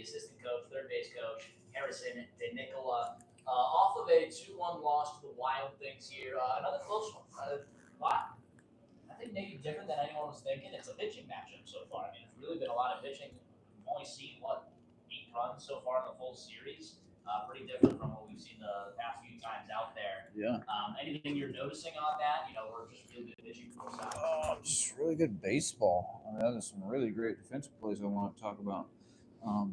assistant coach, third base coach, Harrison DeNicola. Off of a 2-1 loss to the Wild Things here. Another close one. Lot, I think maybe different than anyone was thinking. It's a pitching matchup so far. I mean, it's really been a lot of pitching. We've only seen, 8 runs so far in the full series. Pretty different from what we've seen the past few times out there. Yeah. Anything you're noticing on that? Or just really good pitching for both sides? Just really good baseball. I mean, there's some really great defensive plays I want to talk about.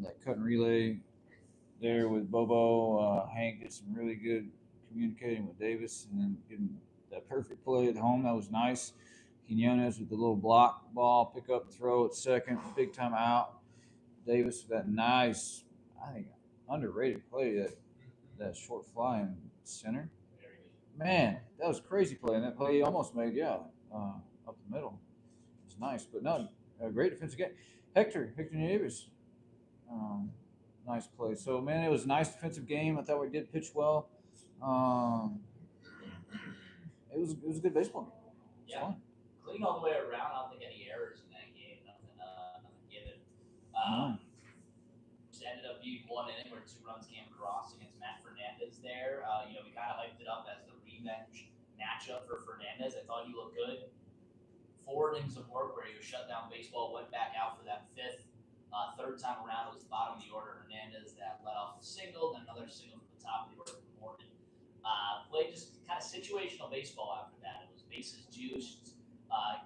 That cut and relay there with Bobo. Hank did some really good communicating with Davis and then getting that perfect play at home. That was nice. Quinones with the little block ball, pick up, throw at second, big time out. Davis with that nice, I think, underrated play, that short fly in center. Man, that was a crazy play. And that play he almost made, up the middle. It was nice, but no, a great defensive game. Hector Davis, nice play. So, man, it was a nice defensive game. I thought we did pitch well. It was a good baseball game. Yeah, clean all the way around. I don't think any errors in that game. Nothing given. Just ended up being one inning where 2 runs came across against Matt Fernandez there. We kind of hyped it up as the revenge matchup for Fernandez. I thought he looked good. 4 innings of work where he was shut down baseball, went back out for that 5th. Third time around, it was the bottom of the order. Hernandez that led off a single, then another single from the top of the order for Morgan. Played just kind of situational baseball after that. It was bases juiced. I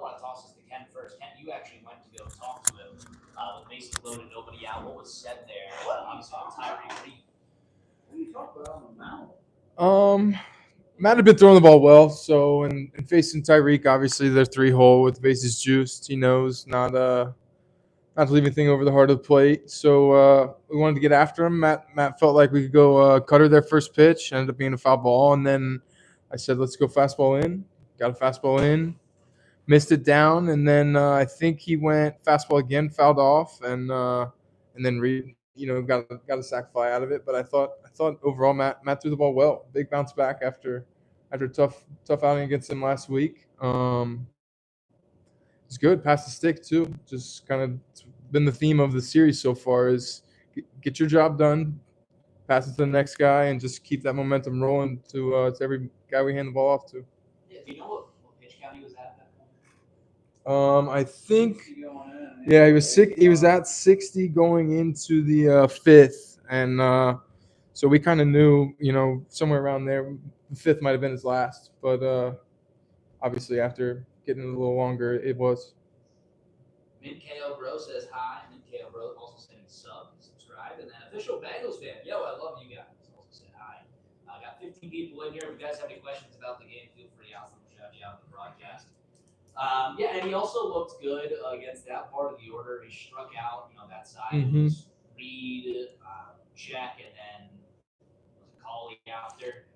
want to toss this to Ken first. Ken, you actually went to go talk to him with bases loaded, nobody out. What was said there? Obviously, Tyree Reed. What do you talk about on the mound? Matt had been throwing the ball well, so and facing Tyreek, obviously they're 3-hole with bases juiced. He knows not to leave anything over the heart of the plate. So we wanted to get after him. Matt felt like we could go cutter their first pitch. Ended up being a foul ball, and then I said, "Let's go fastball in." Got a fastball in, missed it down, and then I think he went fastball again, fouled off, and then Reed, got a sac fly out of it. But I thought overall Matt threw the ball well. Big bounce back after a tough outing against him last week. It's good. Pass the stick too. Just kind of been the theme of the series so far is get your job done, pass it to the next guy, and just keep that momentum rolling to every guy we hand the ball off to. Yeah, do you know what pitch count he was at that point? I think, he was sick. He was at 60 going into the 5th, and so we kind of knew, somewhere around there, the 5th might have been his last, but obviously after getting a little longer, it was. MidKO Bro says hi. MidKO Bro also saying subscribe. And then official Bengals fan, yo, I love you guys. Also said hi. I got 15 people in here. If you guys have any questions about the game, feel free to ask them. Shout you out in the broadcast. And he also looked good against that part of the order. He struck out, that side. Mm-hmm. Was Reed, check, and then was it Cauley after.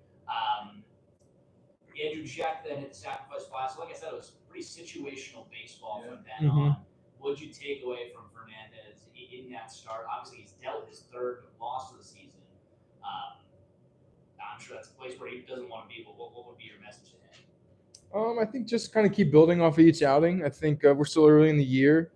Andrew Jack then hit the sacrifice fly. So, like I said, it was pretty situational baseball from then on. What'd you take away from Fernandez in that start? Obviously, he's dealt his 3rd loss of the season. I'm sure that's a place where he doesn't want to be, but what would be your message to him? I think just kind of keep building off of each outing. I think we're still early in the year.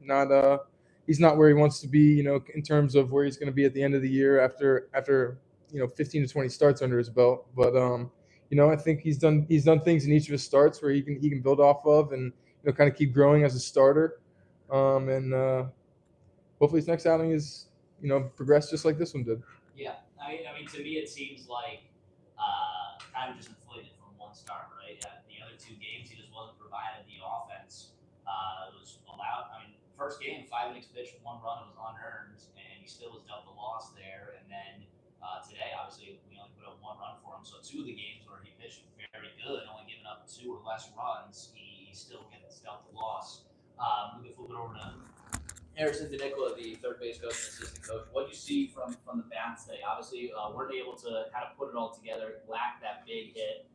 He's not where he wants to be, in terms of where he's going to be at the end of the year after 15 to 20 starts under his belt. But I think he's done things in each of his starts where he can build off of and kind of keep growing as a starter. And hopefully his next outing is progress just like this one did. Yeah, I mean to me it seems like kind of just inflated from one start, right? The other 2 games he just wasn't provided the offense. It was allowed. I mean, first game 5 innings pitched, 1 run, it was unearned, and he still was dealt the loss there. And then today, obviously, we only put up 1 run for him. So 2 of the games where he pitched very good, only giving up 2 or less runs, he still gets dealt the loss. We can flip it over to Harrison DeNicola, the third base coach and assistant coach. What do you see from the bats today? Obviously, weren't able to kind of put it all together, lacked that big hit.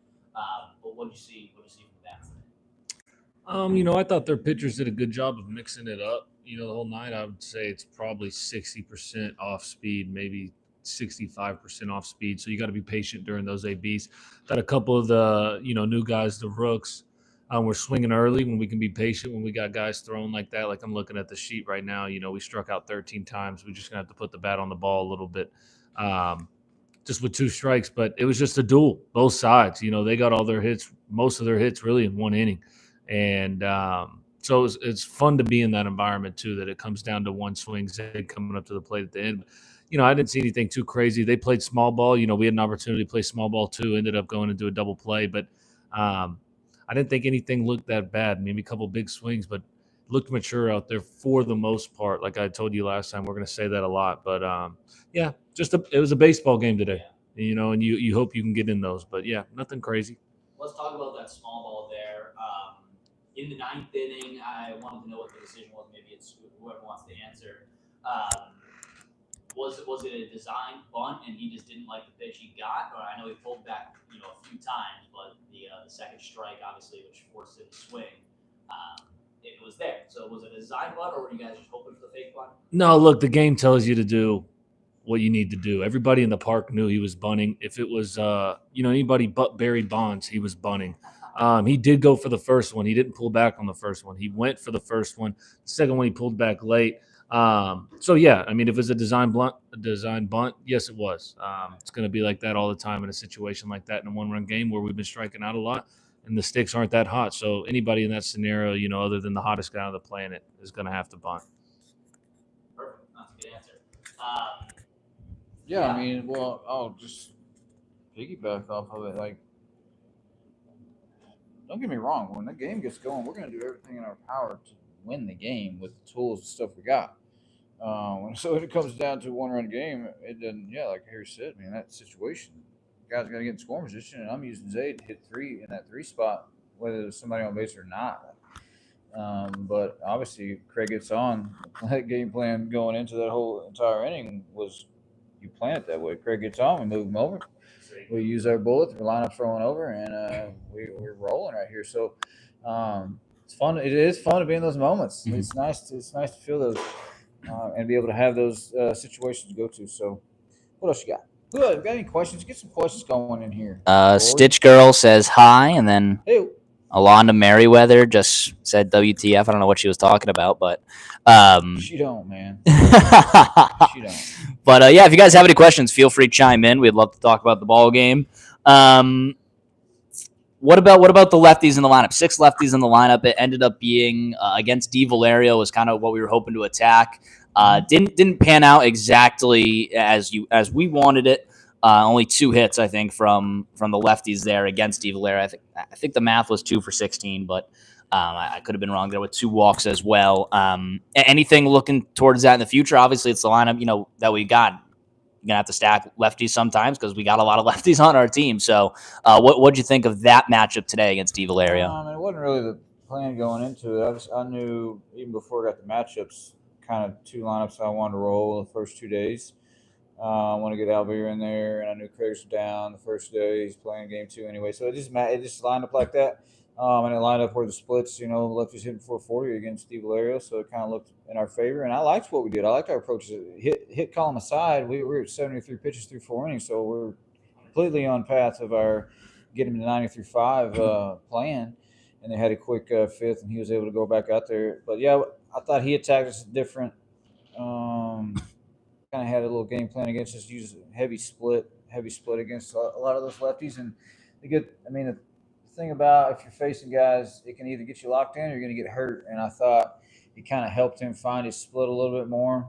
But what do you see from the bats today? I thought their pitchers did a good job of mixing it up. The whole night, I would say it's probably 60% off speed, maybe 65% off speed. So you got to be patient during those ABs. Got a couple of the, new guys, the rooks, We're swinging early when we can be patient when we got guys throwing like that. Like I'm looking at the sheet right now. We struck out 13 times. We're just gonna have to put the bat on the ball a little bit, just with 2 strikes. But it was just a duel, both sides. They got all their hits, most of their hits, really in 1 inning, and so it's fun to be in that environment too. That it comes down to 1 swing, Zay coming up to the plate at the end. I didn't see anything too crazy. They played small ball. We had an opportunity to play small ball too. Ended up going into a double play, but. I didn't think anything looked that bad. Maybe a couple big swings, but looked mature out there for the most part. Like I told you last time, we're going to say that a lot. But yeah, it was a baseball game today. And you hope you can get in those. But yeah, nothing crazy. Let's talk about that small ball there. In the 9th inning, I wanted to know what the decision was. Maybe it's whoever wants to answer. Was it a design bunt and he just didn't like the pitch he got? Or I know he pulled back, a few times, but the second strike, obviously, which forced him to swing, it was there. So was it a design bunt, or were you guys just hoping for the fake bunt? No, look, the game tells you to do what you need to do. Everybody in the park knew he was bunting. If it was, anybody but Barry Bonds, he was bunting. He did go for the first one. He didn't pull back on the first one. He went for the first one. The second one, he pulled back late. So yeah, I mean, if it was a design bunt, yes, it was. It's going to be like that all the time in a situation like that in a 1-run game where we've been striking out a lot and the sticks aren't that hot. So anybody in that scenario, other than the hottest guy on the planet, is going to have to bunt. Perfect. That's a good answer. Yeah, I mean, well, I'll just piggyback off of it. Like, don't get me wrong. When the game gets going, we're going to do everything in our power to win the game with the tools and stuff we got. So when it comes down to a 1-run game, it doesn't. Yeah, like Harry said, man, that situation, guys got to get in scoring position, and I'm using Zay to hit 3 in that 3 spot, whether there's somebody on base or not. But obviously, Craig gets on. That game plan going into that whole entire inning was you plan it that way. Craig gets on, we move him over. We use our bullet, we line up throwing over, and we're rolling right here. So it's fun. It is fun to be in those moments. Mhm. It's nice. It's nice to feel those and be able to have those situations to go to. So, what else you got? Good. Got any questions? Get some questions going in here. Stitch Girl says hi, and then Hey, Alonda Merriweather just said WTF. I don't know what she was talking about, but she don't, man. but She don't. yeah, if you guys have any questions, feel free to chime in. We'd love to talk about the ball game. What about the lefties in the lineup? 6 lefties in the lineup. It ended up being against D. Valerio was kind of what we were hoping to attack. Didn't pan out exactly as we wanted it. Only 2 hits, I think, from the lefties there against D. Valerio. I think the math was 2 for 16, but I could have been wrong there with 2 walks as well. Anything looking towards that in the future? Obviously, it's the lineup that we got. You're gonna have to stack lefties sometimes because we got a lot of lefties on our team. So, what'd you think of that matchup today against D. Valerio? It wasn't really the plan going into it. I knew even before I got the matchups, kind of 2 lineups I wanted to roll the first 2 days. I want to get Albert in there, and I knew Craig's down the first day. He's playing game 2 anyway, so it just lined up like that. And it lined up where the splits, lefties hitting 440 against Steve Valerio, so it kind of looked in our favor. And I liked what we did. I liked our approaches. Hit column aside, we were at 73 pitches through 4 innings, so we're completely on path of our get him to 90-5 plan. And they had a quick 5th, and he was able to go back out there. But yeah, I thought he attacked us different. Kind of had a little game plan against us, use heavy split against a lot of those lefties. And the thing about if you're facing guys, it can either get you locked in or you're going to get hurt. And I thought it kind of helped him find his split a little bit more.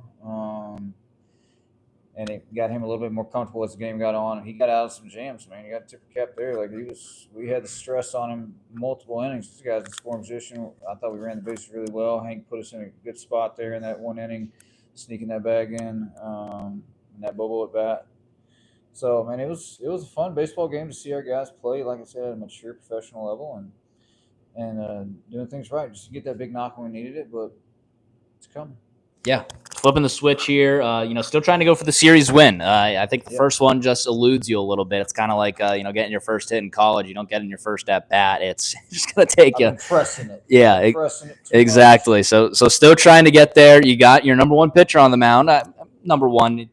And it got him a little bit more comfortable as the game got on. He got out of some jams, man. He got tip cap there. Like we had the stress on him multiple innings. This guy's in scoring position. I thought we ran the bases really well. Hank put us in a good spot there in that 1 inning, sneaking that bag in, and that Bobo at bat. So, man, it was a fun baseball game to see our guys play, like I said, at a mature professional level and doing things right. Just to get that big knock when we needed it, but it's coming. Yeah, flipping the switch here. Still trying to go for the series win. I think the first one just eludes you a little bit. It's kind of like getting your first hit in college. You don't get in your first at bat. It's just gonna take you. Pressing it. Yeah, Pressing it exactly. So still trying to get there. You got your number 1 pitcher on the mound. Number 1.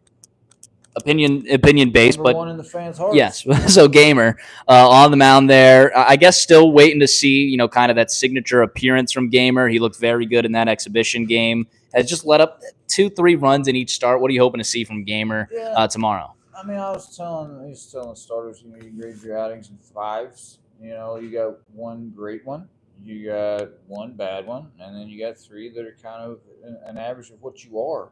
opinion based, Number but one in the fans' hearts. yes. So Gamer on the mound there. I guess still waiting to see, kind of that signature appearance from Gamer. He looked very good in that exhibition game. Has just let up 2-3 runs in each start. What are you hoping to see from Gamer tomorrow? I mean, I was telling starters, you grade your outings in fives. You got one great one, you got one bad one, and then you got three that are kind of an average of what you are.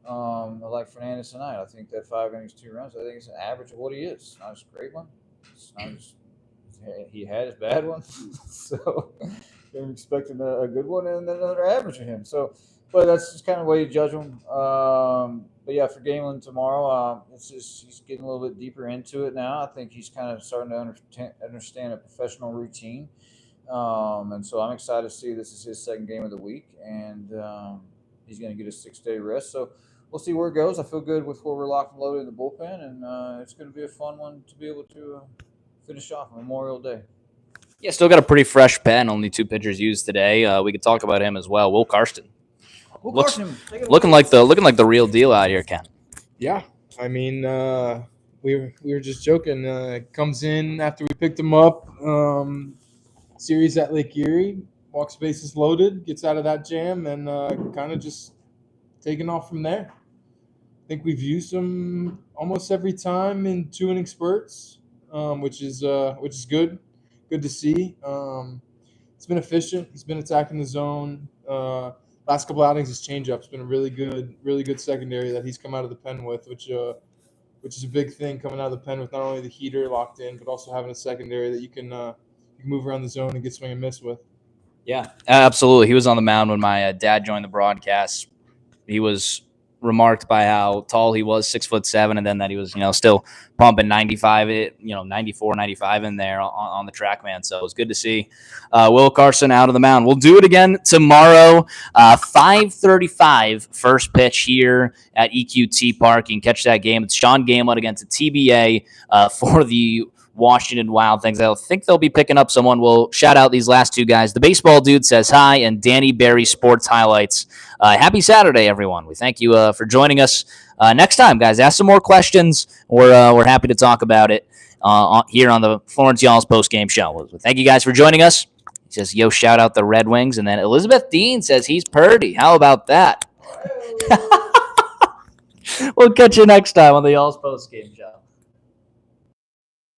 Like Fernandez tonight, I think that 5 innings, 2 runs, I think it's an average of what he is. It's not just a great one. It's not just he had his bad one, so I'm expecting a good one and then another average of him. So, but that's just kind of the way you judge him. But yeah, for Galen tomorrow, it's just he's getting a little bit deeper into it now. I think he's kind of starting to understand a professional routine, and so I'm excited to see this is his second game of the week, and he's going to get a 6-day rest. So we'll see where it goes. I feel good with where we're locked and loaded in the bullpen, and it's going to be a fun one to be able to finish off Memorial Day. Yeah, still got a pretty fresh pen. Only 2 pitchers used today. We could talk about him as well. Will Karsten. Looking like the real deal out here, Ken. Yeah, I mean, we were just joking. Comes in after we picked him up. Series at Lake Erie, walks bases loaded, gets out of that jam, and kind of just taking off from there. I think we've used him almost every time in 2-inning spurts, which is good to see. It's been efficient. He's been attacking the zone. Last couple outings, his changeup's been a really good secondary that he's come out of the pen with, which is a big thing, coming out of the pen with not only the heater locked in, but also having a secondary that you can move around the zone and get swing and miss with. Yeah, absolutely. He was on the mound when my dad joined the broadcast. He was remarked by how tall he was, 6'7", and then that he was, still pumping 95, 94, 95 in there on the track, man. So it was good to see Will Karsten out of the mound. We'll do it again tomorrow, 5:35 first pitch here at EQT Park. You can catch that game. It's Sean Gamlin against the TBA for the Washington Wild Things. I think they'll be picking up someone. We'll shout out these last 2 guys. The Baseball Dude says hi, and Danny Berry Sports Highlights. Happy Saturday, everyone. We thank you for joining us. Next time, guys, ask some more questions. We're happy to talk about it here on the Florence Y'alls post-game show. Thank you guys for joining us. He says, yo, shout out the Red Wings. And then Elizabeth Dean says he's Purdy. How about that? We'll catch you next time on the Y'alls post-game show.